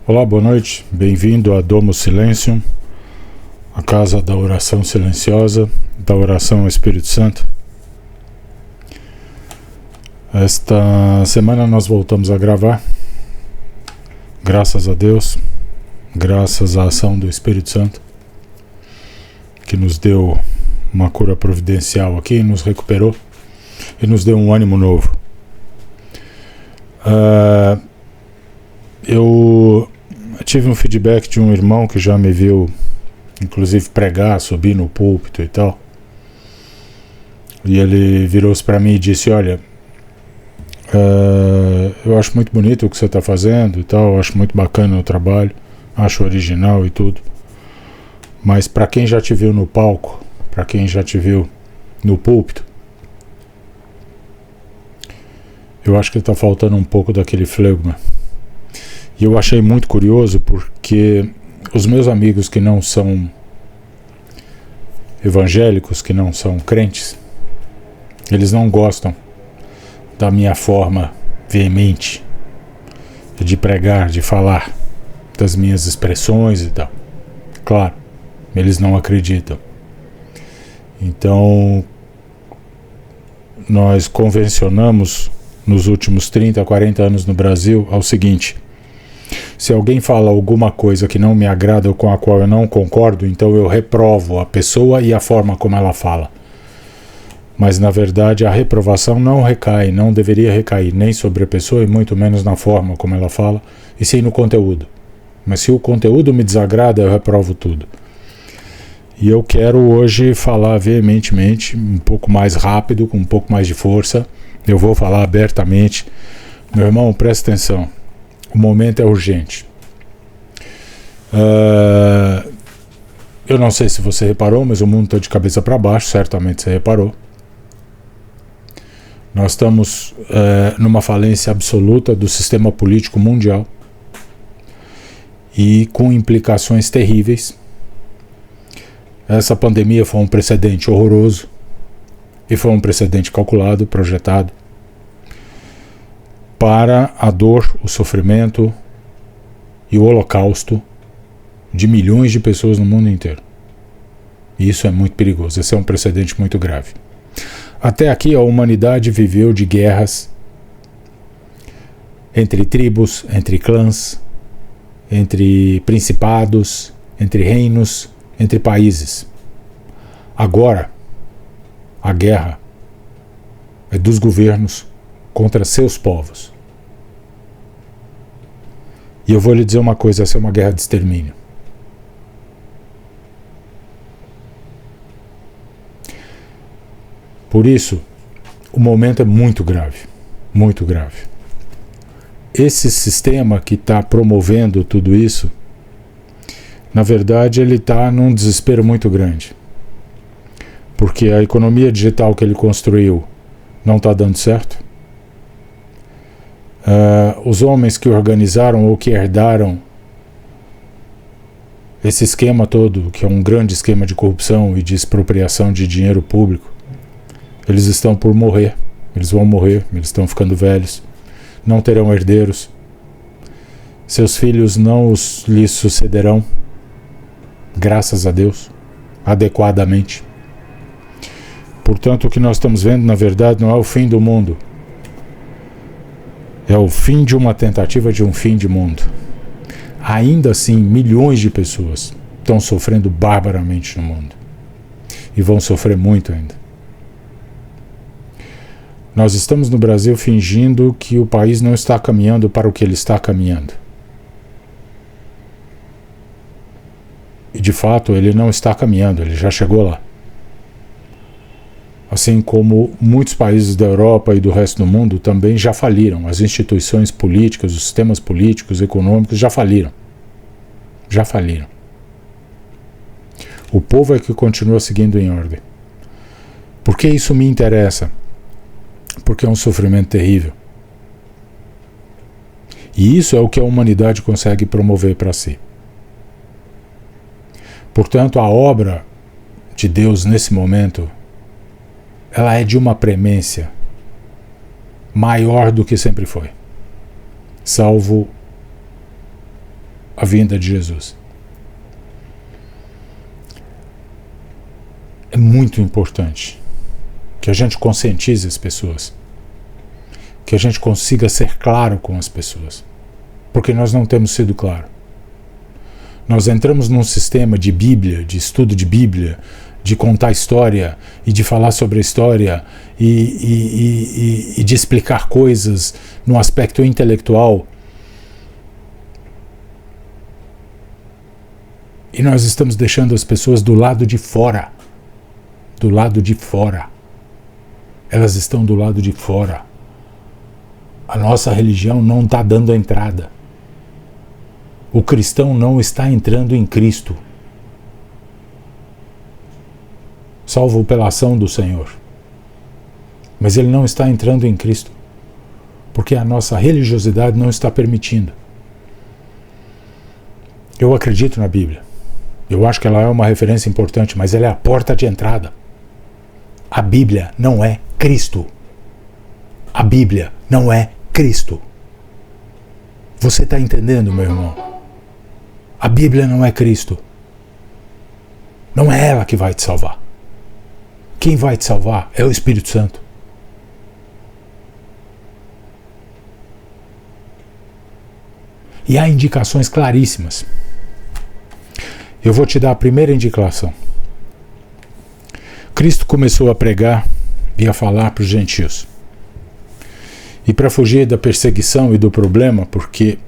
Olá, boa noite, bem-vindo a Domo Silêncio, a casa da oração silenciosa, da oração ao Espírito Santo. Esta semana nós voltamos a gravar, graças a Deus, graças à ação do Espírito Santo, que nos deu uma cura providencial aqui, nos recuperou e nos deu um ânimo novo. Eu tive um feedback de um irmão que já me viu, inclusive, pregar, subir no púlpito e tal. E ele virou-se para mim e disse: olha, eu acho muito bonito o que você está fazendo e tal, eu acho muito bacana o trabalho, acho original e tudo. Mas para quem já te viu no palco, para quem já te viu no púlpito, eu acho que está faltando um pouco daquele flegma. E eu achei muito curioso porque os meus amigos que não são evangélicos, que não são crentes, eles não gostam da minha forma veemente de pregar, de falar, das minhas expressões e tal. Claro, eles não acreditam. Então, nós convencionamos nos últimos 30, 40 anos no Brasil ao seguinte: se alguém fala alguma coisa que não me agrada ou com a qual eu não concordo, então eu reprovo a pessoa e a forma como ela fala. Mas na verdade a reprovação não recai, não deveria recair nem sobre a pessoa e muito menos na forma como ela fala, e sim no conteúdo. Mas se o conteúdo me desagrada, eu reprovo tudo. E eu quero hoje falar veementemente, um pouco mais rápido, com um pouco mais de força. Eu vou falar abertamente. Meu irmão, presta atenção. O momento é urgente. Eu não sei se você reparou, mas o mundo está de cabeça para baixo, certamente você reparou. Nós estamos numa falência absoluta do sistema político mundial e com implicações terríveis. Essa pandemia foi um precedente horroroso e foi um precedente calculado, projetado para a dor, o sofrimento e o holocausto de milhões de pessoas no mundo inteiro. E isso é muito perigoso, esse é um precedente muito grave. Até aqui a humanidade viveu de guerras entre tribos, entre clãs, entre principados, entre reinos, entre países. Agora, a guerra é dos governos contra seus povos. E eu vou lhe dizer uma coisa: essa é uma guerra de extermínio. Por isso, o momento é muito grave, muito grave. Esse sistema que está promovendo tudo isso, na verdade, ele está num desespero muito grande. Porque a economia digital que ele construiu não está dando certo. Os homens que organizaram ou que herdaram esse esquema todo, que é um grande esquema de corrupção e de expropriação de dinheiro público, eles estão por morrer, eles vão morrer, eles estão ficando velhos, não terão herdeiros, seus filhos não lhes sucederão, graças a Deus, adequadamente. Portanto, o que nós estamos vendo, na verdade, não é o fim do mundo. É o fim de uma tentativa de um fim de mundo. Ainda assim, milhões de pessoas estão sofrendo barbaramente no mundo. E vão sofrer muito ainda. Nós estamos no Brasil fingindo que o país não está caminhando para o que ele está caminhando. E de fato, ele não está caminhando, ele já chegou lá. Assim como muitos países da Europa e do resto do mundo também já faliram. As instituições políticas, os sistemas políticos, econômicos já faliram. Já faliram. O povo é que continua seguindo em ordem. Por que isso me interessa? Porque é um sofrimento terrível. E isso é o que a humanidade consegue promover para si. Portanto, a obra de Deus nesse momento, ela é de uma premência maior do que sempre foi, salvo a vinda de Jesus. É muito importante que a gente conscientize as pessoas, que a gente consiga ser claro com as pessoas, porque nós não temos sido claros. Nós entramos num sistema de Bíblia, de estudo de Bíblia, de contar história e de falar sobre a história e de explicar coisas no aspecto intelectual. E nós estamos deixando as pessoas do lado de fora. Do lado de fora. Elas estão do lado de fora. A nossa religião não está dando entrada. O cristão não está entrando em Cristo, salvo pela ação do Senhor. Mas ele não está entrando em Cristo, porque a nossa religiosidade não está permitindo. Eu acredito na Bíblia. Eu acho que ela é uma referência importante, mas ela é a porta de entrada. A Bíblia não é Cristo. A Bíblia não é Cristo. Você está entendendo, meu irmão? A Bíblia não é Cristo. Não é ela que vai te salvar. Quem vai te salvar é o Espírito Santo. E há indicações claríssimas. Eu vou te dar a primeira indicação. Cristo começou a pregar e a falar para os gentios. E para fugir da perseguição e do problema, porque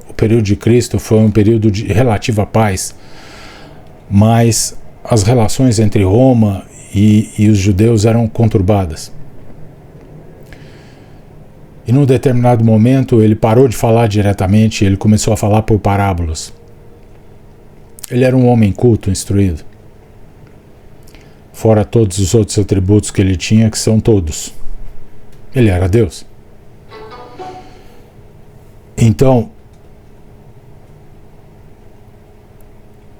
o período de Cristo foi um período de relativa paz, mas as relações entre Roma e os judeus eram conturbadas. E num determinado momento ele parou de falar diretamente, ele começou a falar por parábolas. Ele era um homem culto, instruído. Fora todos os outros atributos que ele tinha, que são todos. Ele era Deus. Então,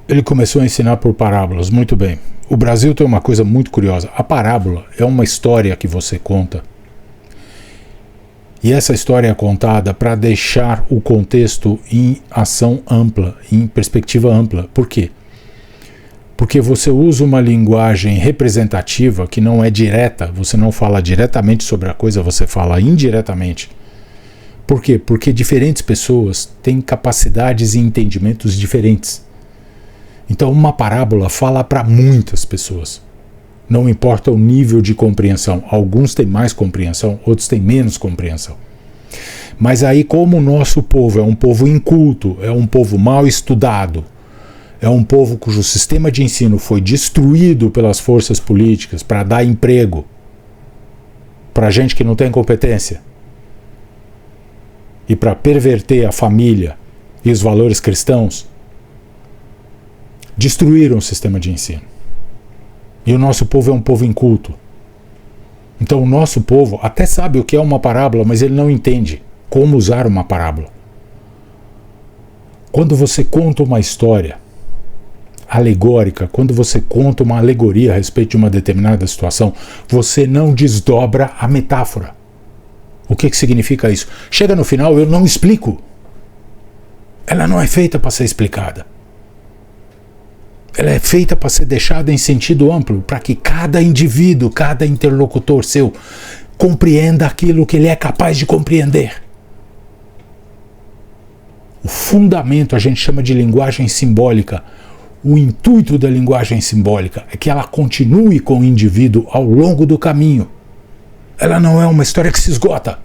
ele começou a ensinar por parábolas. Muito bem. O Brasil tem uma coisa muito curiosa. A parábola é uma história que você conta. E essa história é contada para deixar o contexto em ação ampla, em perspectiva ampla. Por quê? Porque você usa uma linguagem representativa que não é direta, você não fala diretamente sobre a coisa, você fala indiretamente. Por quê? Porque diferentes pessoas têm capacidades e entendimentos diferentes. Então uma parábola fala para muitas pessoas. Não importa o nível de compreensão. Alguns têm mais compreensão, outros têm menos compreensão. Mas aí, como o nosso povo é um povo inculto, é um povo mal estudado, é um povo cujo sistema de ensino foi destruído pelas forças políticas para dar emprego para gente que não tem competência e para perverter a família e os valores cristãos, destruíram o sistema de ensino. E o nosso povo é um povo inculto. Então o nosso povo até sabe o que é uma parábola, mas ele não entende como usar uma parábola. Quando você conta uma história alegórica, quando você conta uma alegoria a respeito de uma determinada situação, você não desdobra a metáfora. O que significa isso? Chega no final, eu não explico. Ela não é feita para ser explicada. Ela é feita para ser deixada em sentido amplo, para que cada indivíduo, cada interlocutor seu, compreenda aquilo que ele é capaz de compreender. O fundamento a gente chama de linguagem simbólica. O intuito da linguagem simbólica é que ela continue com o indivíduo ao longo do caminho. Ela não é uma história que se esgota.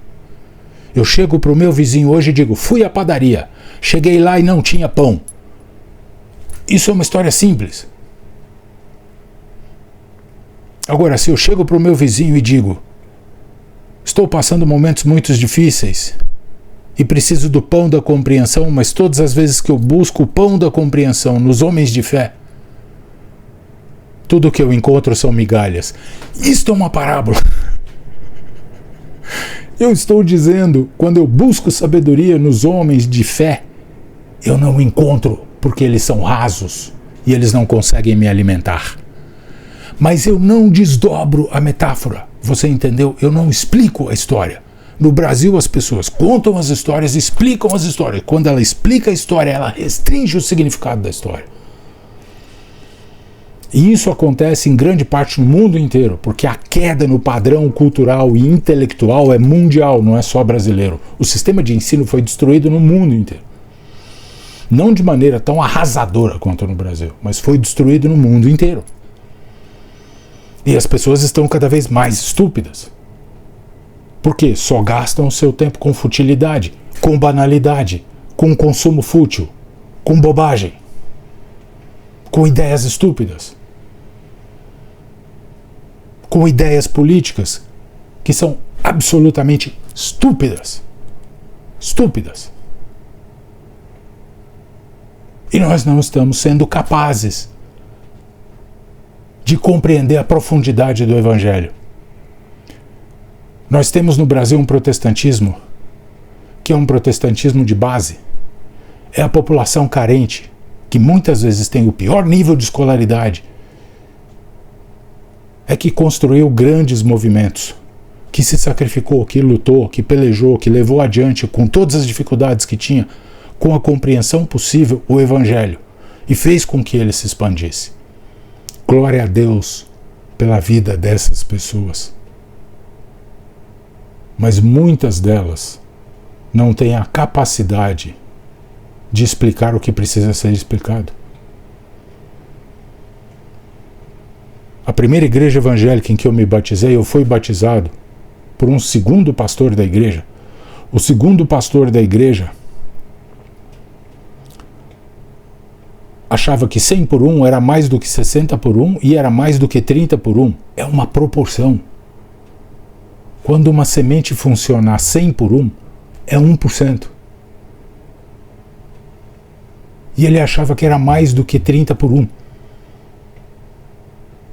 Eu chego para o meu vizinho hoje e digo, fui à padaria, cheguei lá e não tinha pão. Isso é uma história simples. Agora, se eu chego para o meu vizinho e digo, estou passando momentos muito difíceis e preciso do pão da compreensão, mas todas as vezes que eu busco o pão da compreensão nos homens de fé, tudo que eu encontro são migalhas. Isto é uma parábola. Eu estou dizendo, quando eu busco sabedoria nos homens de fé, eu não encontro, porque eles são rasos e eles não conseguem me alimentar. Mas eu não desdobro a metáfora, você entendeu? Eu não explico a história, No Brasil, as pessoas contam as histórias, explicam as histórias. Quando ela explica a história, ela restringe o significado da história. E isso acontece em grande parte no mundo inteiro, porque a queda no padrão cultural e intelectual é mundial, não é só brasileiro. O sistema de ensino foi destruído no mundo inteiro. Não de maneira tão arrasadora quanto no Brasil, mas foi destruído no mundo inteiro. E as pessoas estão cada vez mais estúpidas. Por quê? Só gastam o seu tempo com futilidade, com banalidade, com consumo fútil, com bobagem, com ideias estúpidas, com ideias políticas que são absolutamente estúpidas. Estúpidas. E nós não estamos sendo capazes de compreender a profundidade do Evangelho. Nós temos no Brasil um protestantismo que é um protestantismo de base. É a população carente, que muitas vezes tem o pior nível de escolaridade, é que construiu grandes movimentos, que se sacrificou, que lutou, que pelejou, que levou adiante com todas as dificuldades que tinha, com a compreensão possível, o Evangelho, e fez com que ele se expandisse. Glória a Deus pela vida dessas pessoas. Mas muitas delas não têm a capacidade de explicar o que precisa ser explicado. A primeira igreja evangélica em que eu me batizei, eu fui batizado por um segundo pastor da igreja. O segundo pastor da igreja achava que 100 por 1 era mais do que 60 por 1 e era mais do que 30 por 1. É uma proporção. Quando uma semente funciona a 100 por 1, é 1%. E ele achava que era mais do que 30 por 1.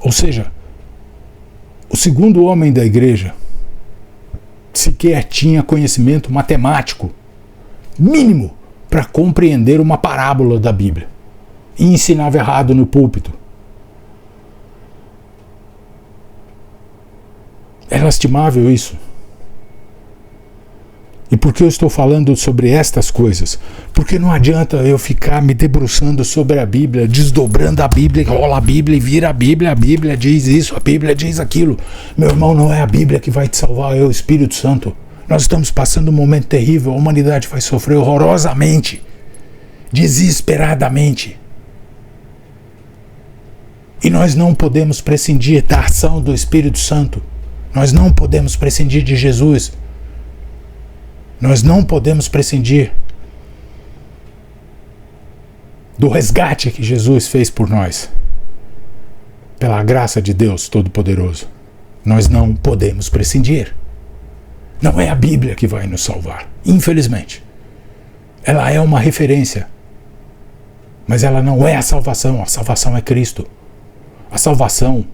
Ou seja, o segundo homem da igreja sequer tinha conhecimento matemático mínimo para compreender uma parábola da Bíblia. E ensinava errado no púlpito. É lastimável isso. E por que eu estou falando sobre estas coisas? Porque não adianta eu ficar me debruçando sobre a Bíblia, desdobrando a Bíblia, rola a Bíblia e vira a Bíblia diz isso, a Bíblia diz aquilo. Meu irmão, não é a Bíblia que vai te salvar, é o Espírito Santo. Nós estamos passando um momento terrível, a humanidade vai sofrer horrorosamente, desesperadamente. E nós não podemos prescindir da ação do Espírito Santo. Nós não podemos prescindir de Jesus. Nós não podemos prescindir do resgate que Jesus fez por nós. Pela graça de Deus Todo-Poderoso. Nós não podemos prescindir. Não é a Bíblia que vai nos salvar, infelizmente. Ela é uma referência. Mas ela não é a salvação. A salvação é Cristo. A salvação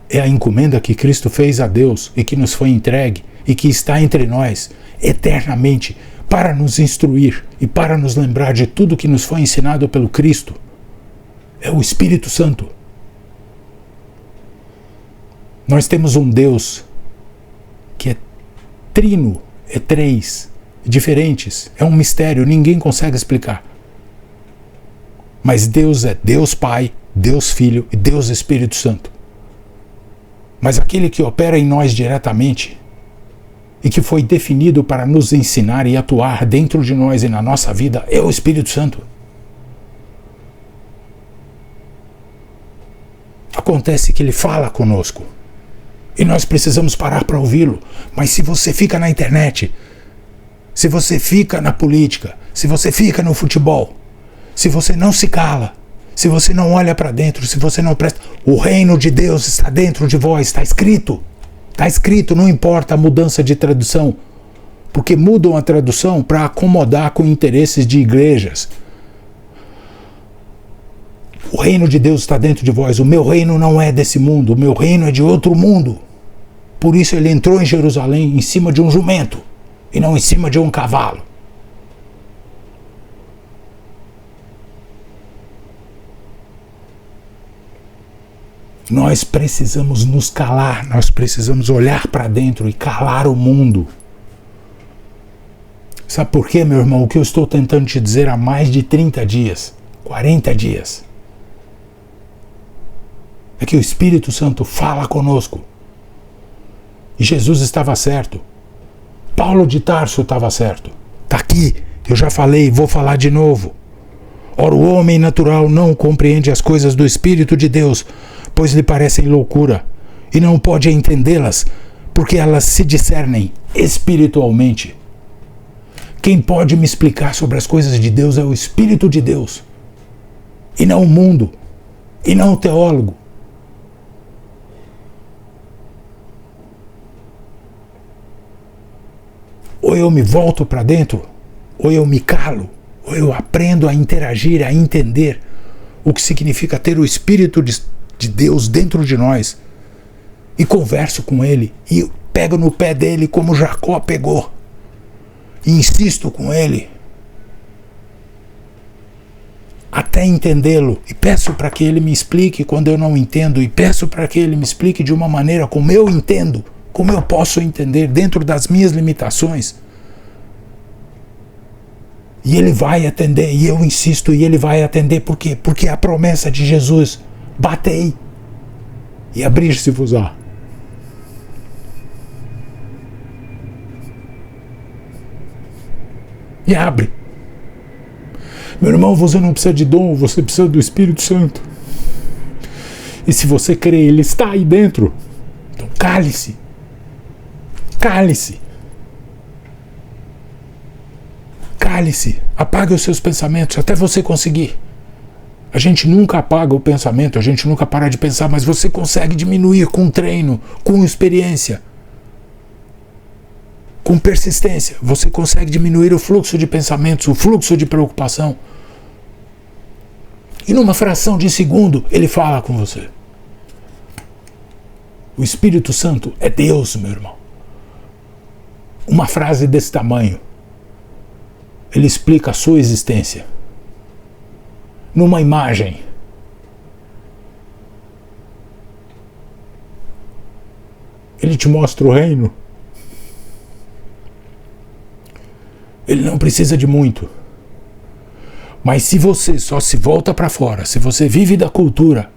é a encomenda que Cristo fez a Deus e que nos foi entregue e que está entre nós eternamente para nos instruir e para nos lembrar de tudo que nos foi ensinado pelo Cristo. É o Espírito Santo. Nós temos um Deus que é trino, é três, diferentes. É um mistério, ninguém consegue explicar. Mas Deus é Deus Pai, Deus Filho e Deus Espírito Santo. Mas aquele que opera em nós diretamente e que foi definido para nos ensinar e atuar dentro de nós e na nossa vida é o Espírito Santo. Acontece que ele fala conosco e nós precisamos parar para ouvi-lo. Mas se você fica na internet, se você fica na política, se você fica no futebol, se você não se cala, se você não olha para dentro, se você não presta... O reino de Deus está dentro de vós, está escrito. Está escrito, não importa a mudança de tradução. Porque mudam a tradução para acomodar com interesses de igrejas. O reino de Deus está dentro de vós. O meu reino não é desse mundo. O meu reino é de outro mundo. Por isso ele entrou em Jerusalém em cima de um jumento e não em cima de um cavalo. Nós precisamos nos calar, nós precisamos olhar para dentro e calar o mundo. Sabe por quê, meu irmão? O que eu estou tentando te dizer há mais de 30 dias, 40 dias, é que o Espírito Santo fala conosco. E Jesus estava certo. Paulo de Tarso estava certo. Está aqui, eu já falei, vou falar de novo. Ora, o homem natural não compreende as coisas do Espírito de Deus, pois lhe parecem loucura, e não pode entendê-las, porque elas se discernem espiritualmente. Quem pode me explicar sobre as coisas de Deus é o Espírito de Deus, e não o mundo, e não o teólogo. Ou eu me volto para dentro, ou eu me calo, ou eu aprendo a interagir, a entender o que significa ter o Espírito de Deus dentro de nós, e converso com Ele, e pego no pé dele como Jacó pegou, e insisto com Ele, até entendê-lo, e peço para que Ele me explique quando eu não entendo, e peço para que Ele me explique de uma maneira como eu entendo, como eu posso entender dentro das minhas limitações. E Ele vai atender, e eu insisto, e Ele vai atender. Por quê? Porque a promessa de Jesus: batei e abrir-se-vos-á. E abre. Meu irmão, você não precisa de dom, você precisa do Espírito Santo. E se você crê, Ele está aí dentro. Então cale-se. Cale-se. Cale-se. Apague os seus pensamentos até você conseguir. A gente nunca apaga o pensamento, a gente nunca para de pensar, mas você consegue diminuir com treino, com experiência, com persistência. Você consegue diminuir o fluxo de pensamentos, o fluxo de preocupação. E numa fração de segundo, Ele fala com você. O Espírito Santo é Deus, meu irmão. Uma frase desse tamanho, Ele explica a sua existência. Numa imagem. Ele te mostra o reino. Ele não precisa de muito. Mas se você só se volta para fora, se você vive da cultura,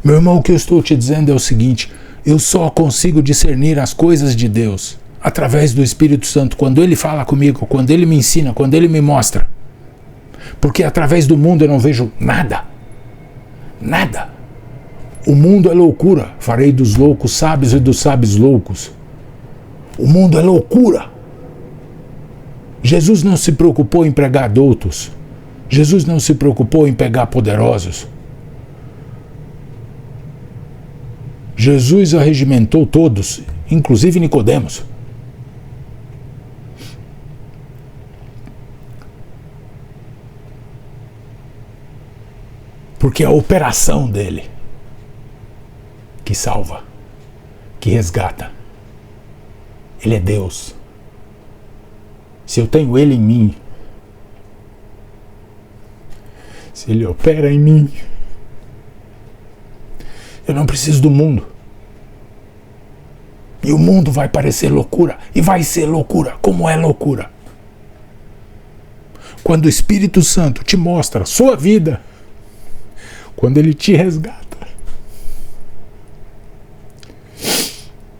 meu irmão, o que eu estou te dizendo é o seguinte: eu só consigo discernir as coisas de Deus através do Espírito Santo, quando Ele fala comigo, quando Ele me ensina, quando Ele me mostra. Porque através do mundo eu não vejo nada. Nada. O mundo é loucura. Farei dos loucos sábios e dos sábios loucos. O mundo é loucura. Jesus não se preocupou em pregar adultos. Jesus não se preocupou em pegar poderosos. Jesus arregimentou todos, inclusive Nicodemos. Porque é a operação dele que salva, que resgata. Ele é Deus. Se eu tenho Ele em mim, se Ele opera em mim, eu não preciso do mundo. E o mundo vai parecer loucura, e vai ser loucura, como é loucura. Quando o Espírito Santo te mostra a sua vida, quando Ele te resgata,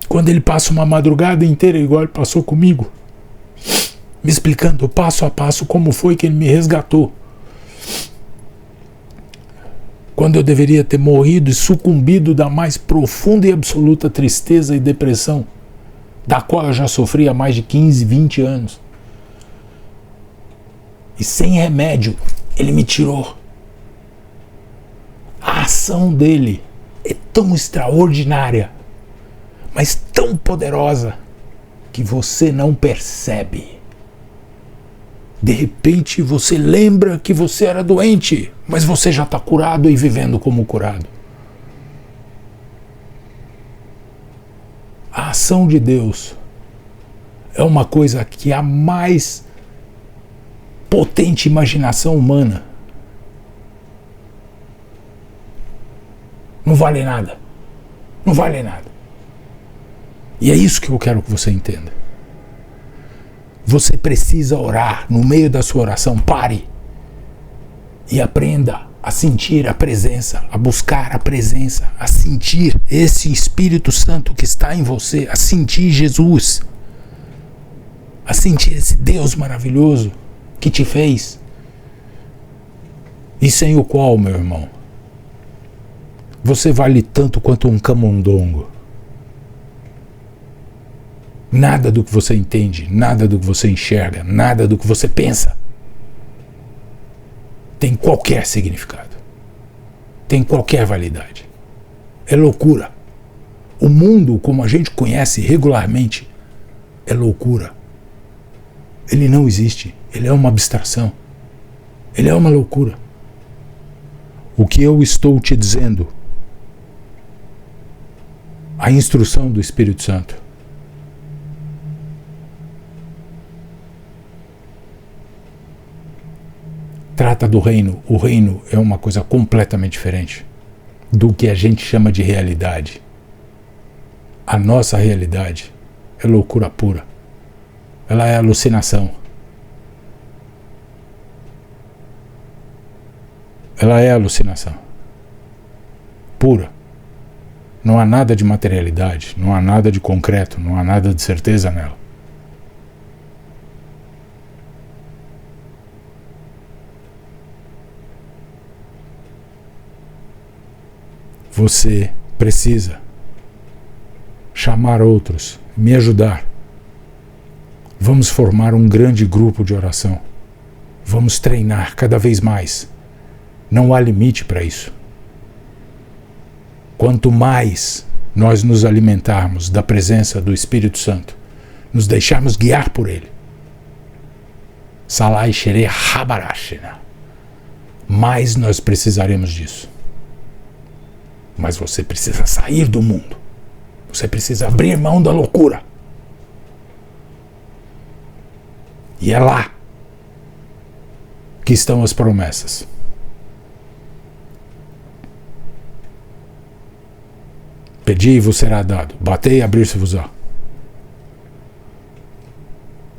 quando Ele passa uma madrugada inteira igual Ele passou comigo, me explicando passo a passo como foi que Ele me resgatou, quando eu deveria ter morrido e sucumbido da mais profunda e absoluta tristeza e depressão, da qual eu já sofri há mais de 15, 20 anos. E sem remédio, Ele me tirou. A ação dele é tão extraordinária, mas tão poderosa, que você não percebe. De repente você lembra que você era doente, mas você já está curado e vivendo como curado. A ação de Deus é uma coisa que a mais potente imaginação humana não vale nada. Não vale nada. E é isso que eu quero que você entenda. Você precisa orar. No meio da sua oração, pare e aprenda a sentir a presença, a buscar a presença, a sentir esse Espírito Santo que está em você, a sentir Jesus, a sentir esse Deus maravilhoso que te fez e sem o qual, meu irmão, você vale tanto quanto um camundongo. Nada do que você entende, nada do que você enxerga, nada do que você pensa tem qualquer significado, tem qualquer validade. É loucura. O mundo, como a gente conhece regularmente, é loucura. Ele não existe, ele é uma abstração, ele é uma loucura. O que eu estou te dizendo, a instrução do Espírito Santo, trata do reino. O reino é uma coisa completamente diferente do que a gente chama de realidade. A nossa realidade é loucura pura. Ela é alucinação. Ela é alucinação pura. Não há nada de materialidade, não há nada de concreto, não há nada de certeza nela. Você precisa chamar outros, me ajudar. Vamos formar um grande grupo de oração. Vamos treinar cada vez mais. Não há limite para isso. Quanto mais nós nos alimentarmos da presença do Espírito Santo, nos deixarmos guiar por Ele, Salai Shere Habarashina, mais nós precisaremos disso. Mas você precisa sair do mundo. Você precisa abrir mão da loucura. E é lá que estão as promessas. Pedi e vos será dado. Batei e abrir-se-vos-á.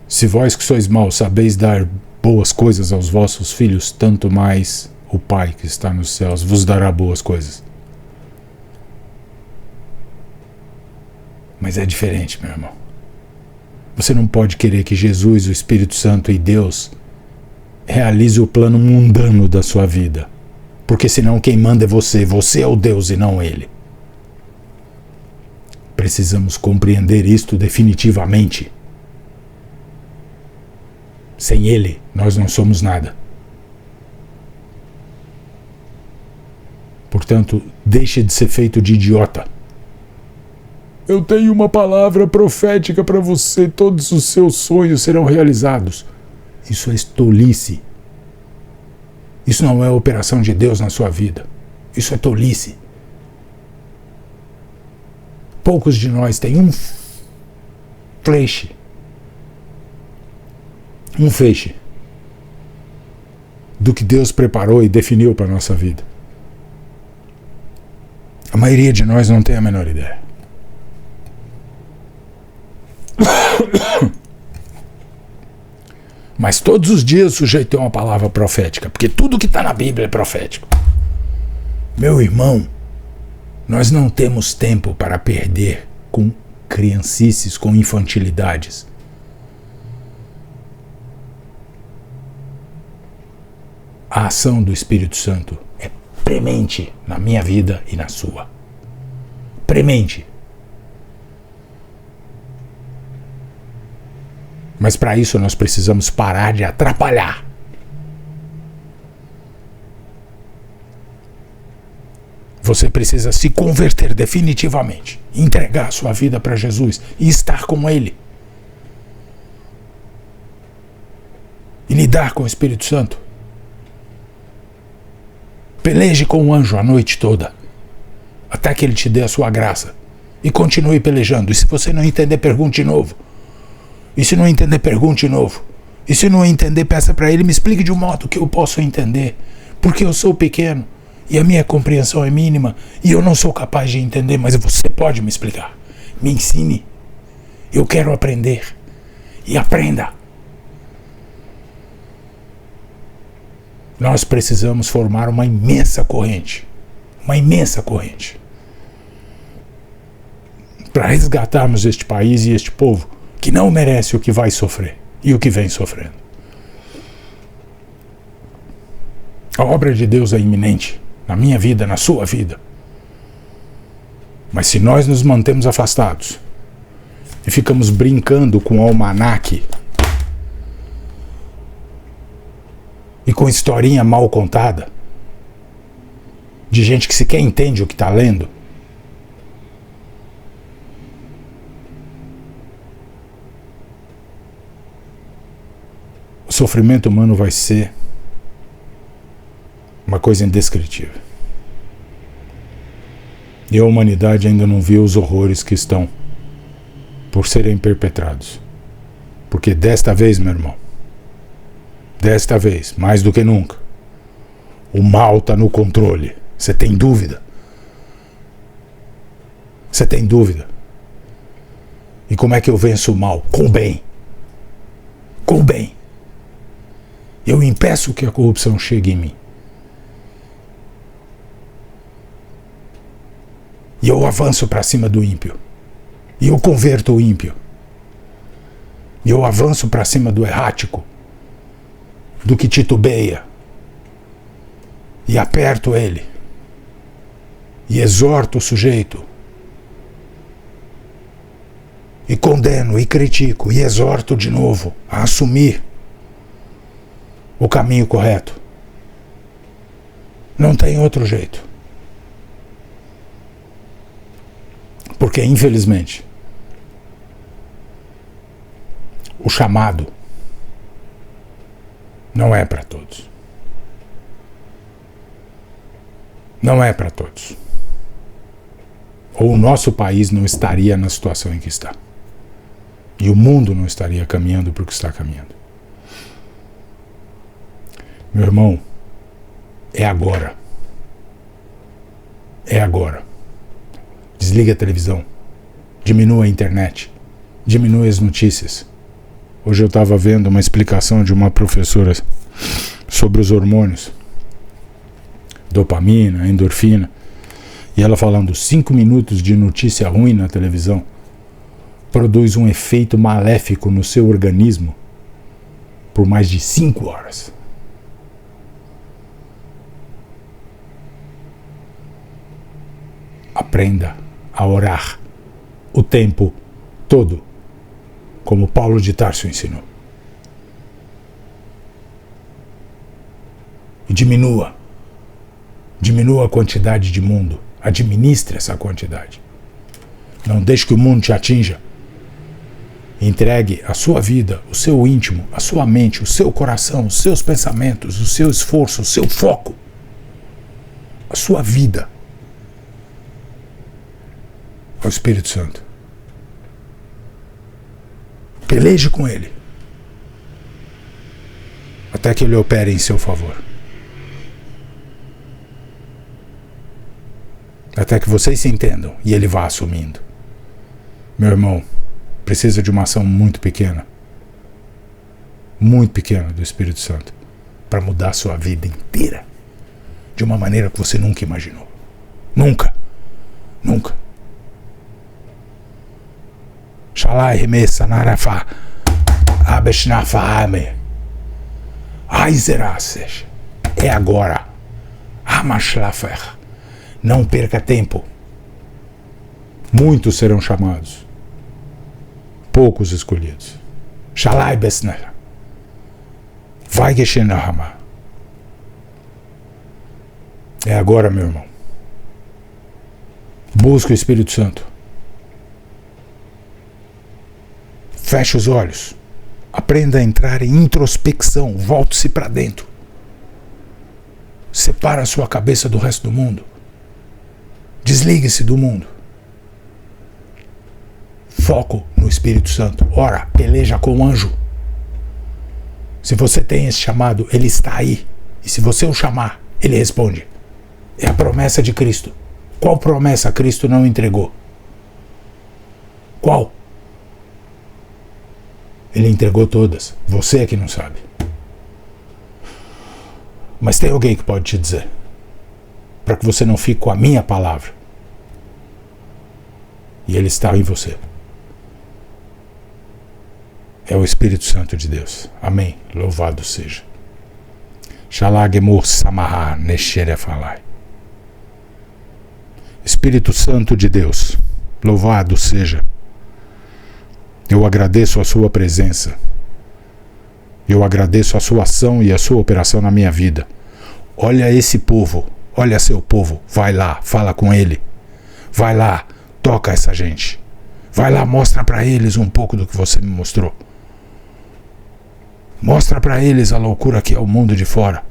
Se vós que sois maus sabeis dar boas coisas aos vossos filhos, tanto mais o Pai que está nos céus vos dará boas coisas. Mas é diferente, meu irmão. Você não pode querer que Jesus, o Espírito Santo e Deus realize o plano mundano da sua vida. Porque senão quem manda é você. Você é o Deus e não Ele. Precisamos compreender isto definitivamente. Sem Ele, nós não somos nada. Portanto, deixe de ser feito de idiota. Eu tenho uma palavra profética para você, todos os seus sonhos serão realizados. Isso é tolice. Isso não é a operação de Deus na sua vida. Isso é tolice. Poucos de nós têm um feixe do que Deus preparou e definiu para a nossa vida. A maioria de nós não tem a menor ideia. Mas todos os dias o sujeito tem uma palavra profética, porque tudo que está na Bíblia é profético. Meu irmão, nós não temos tempo para perder com criancices, com infantilidades. A ação do Espírito Santo é premente na minha vida e na sua. Premente. Mas para isso nós precisamos parar de atrapalhar. Você precisa se converter definitivamente, entregar a sua vida para Jesus e estar com Ele. E lidar com o Espírito Santo. Peleje com o anjo a noite toda, até que ele te dê a sua graça. E continue pelejando. E se você não entender, pergunte de novo. E se não entender, pergunte de novo. E se não entender, peça para ele, me explique de um modo que eu possa entender. Porque eu sou pequeno e a minha compreensão é mínima e eu não sou capaz de entender, mas você pode me explicar. Me ensine. Eu quero aprender. E aprenda. Nós precisamos formar uma imensa corrente. Uma imensa corrente. Para resgatarmos este país e este povo que não merece o que vai sofrer e o que vem sofrendo. A obra de Deus é iminente, na minha vida, na sua vida. Mas se nós nos mantemos afastados e ficamos brincando com o almanaque e com historinha mal contada, de gente que sequer entende o que está lendo, o sofrimento humano vai ser uma coisa indescritível. E a humanidade ainda não viu os horrores que estão por serem perpetrados. Porque desta vez, meu irmão, desta vez, mais do que nunca, o mal está no controle. Você tem dúvida? Você tem dúvida? E como é que eu venço o mal? Com o bem. Com o bem. Eu impeço que a corrupção chegue em mim. E eu avanço para cima do ímpio. E eu converto o ímpio. E eu avanço para cima do errático, do que titubeia. E aperto ele. E exorto o sujeito. E condeno, e critico, e exorto de novo a assumir o caminho correto. Não tem outro jeito. Porque, infelizmente, o chamado não é para todos. Não é para todos. Ou o nosso país não estaria na situação em que está. E o mundo não estaria caminhando para o que está caminhando. Meu irmão, é agora. É agora. Desliga a televisão. Diminua a internet. Diminua as notícias. Hoje eu estava vendo uma explicação de uma professora sobre os hormônios. Dopamina, endorfina. E ela falando 5 minutos de notícia ruim na televisão produz um efeito maléfico no seu organismo por mais de 5 horas. Aprenda a orar o tempo todo, como Paulo de Tarso ensinou. E diminua a quantidade de mundo. Administre essa quantidade. Não deixe que o mundo te atinja. Entregue a sua vida, o seu íntimo, a sua mente, o seu coração, os seus pensamentos, o seu esforço, o seu foco, a sua vida ao Espírito Santo. Peleje com ele até que ele opere em seu favor. Até que vocês se entendam e ele vá assumindo. Meu irmão, precisa de uma ação muito pequena do Espírito Santo para mudar a sua vida inteira de uma maneira que você nunca imaginou. Nunca. Shalai remessa narafa abeshnafahame aizerases. É agora. Amashlafer. Não perca tempo. Muitos serão chamados, poucos escolhidos. Shalai besner. Vai geshenahama. É agora, meu irmão. Busque o Espírito Santo. Feche os olhos. Aprenda a entrar em introspecção. Volte-se para dentro. Separa a sua cabeça do resto do mundo. Desligue-se do mundo. Foco no Espírito Santo. Ora, peleja com o anjo. Se você tem esse chamado, ele está aí. E se você o chamar, ele responde. É a promessa de Cristo. Qual promessa Cristo não entregou? Qual? Ele entregou todas. Você é que não sabe. Mas tem alguém que pode te dizer, para que você não fique com a minha palavra. E ele está em você. É o Espírito Santo de Deus. Amém. Louvado seja. Shalagemur Samaha Nesherefalai. Espírito Santo de Deus, louvado seja. Eu agradeço a sua presença. Eu agradeço a sua ação e a sua operação na minha vida. Olha esse povo, olha seu povo. Vai lá, fala com ele. Vai lá, toca essa gente. Vai lá, mostra para eles um pouco do que você me mostrou. Mostra para eles a loucura que é o mundo de fora.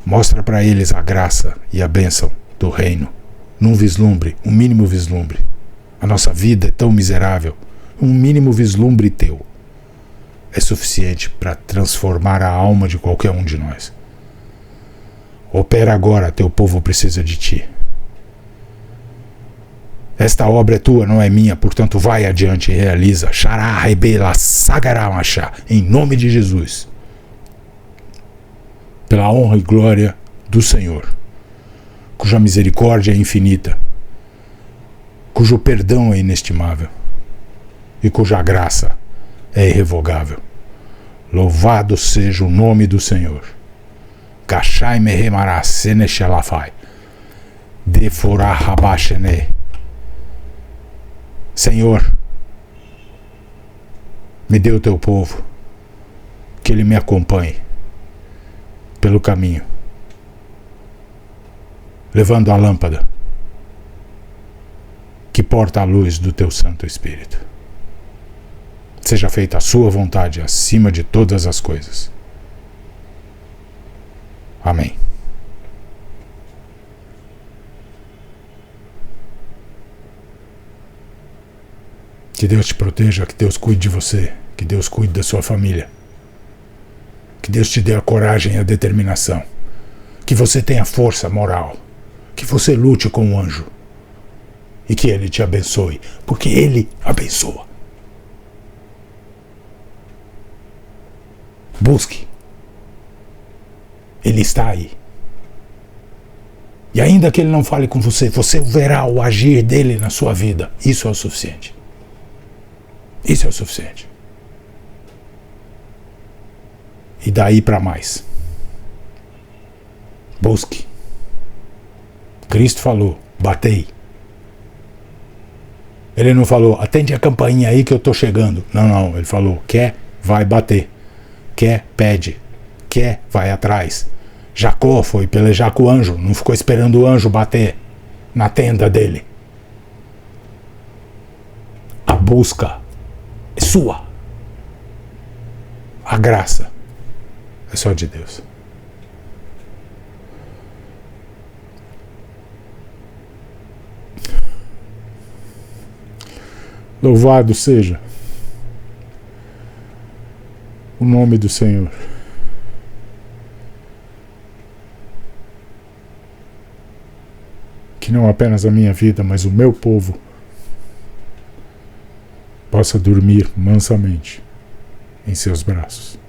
Mostra para eles a graça e a bênção do reino. Num vislumbre, um mínimo vislumbre. A nossa vida é tão miserável. Um mínimo vislumbre teu é suficiente para transformar a alma de qualquer um de nós. Opera agora, teu povo precisa de ti. Esta obra é tua, não é minha, portanto vai adiante e realiza. Xará, rebela, sagaramachá, em nome de Jesus. Pela honra e glória do Senhor, cuja misericórdia é infinita, cujo perdão é inestimável e cuja graça é irrevogável. Louvado seja o nome do Senhor. Kashai mehemará seneshelafai. Deforá rabashene. Senhor, me dê o teu povo, que ele me acompanhe pelo caminho, levando a lâmpada que porta a luz do teu Santo Espírito. Seja feita a sua vontade acima de todas as coisas. Amém. Que Deus te proteja, que Deus cuide de você, que Deus cuide da sua família. Que Deus te dê a coragem e a determinação. Que você tenha força moral. Que você lute com o anjo. E que ele te abençoe, porque ele abençoa. Busque. Ele está aí. E ainda que ele não fale com você, você verá o agir dele na sua vida. Isso é o suficiente. Isso é o suficiente. E daí para mais. Busque. Cristo falou, batei. Ele não falou, atende a campainha aí que eu tô chegando. Não, ele falou, quer, vai bater. Quer, pede. Quer, vai atrás. Jacó foi pelejar com o anjo, não ficou esperando o anjo bater na tenda dele. A busca é sua. A graça é só de Deus. Louvado seja o nome do Senhor. Que não apenas a minha vida, mas o meu povo possa dormir mansamente em seus braços.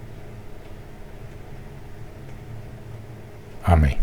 Amém.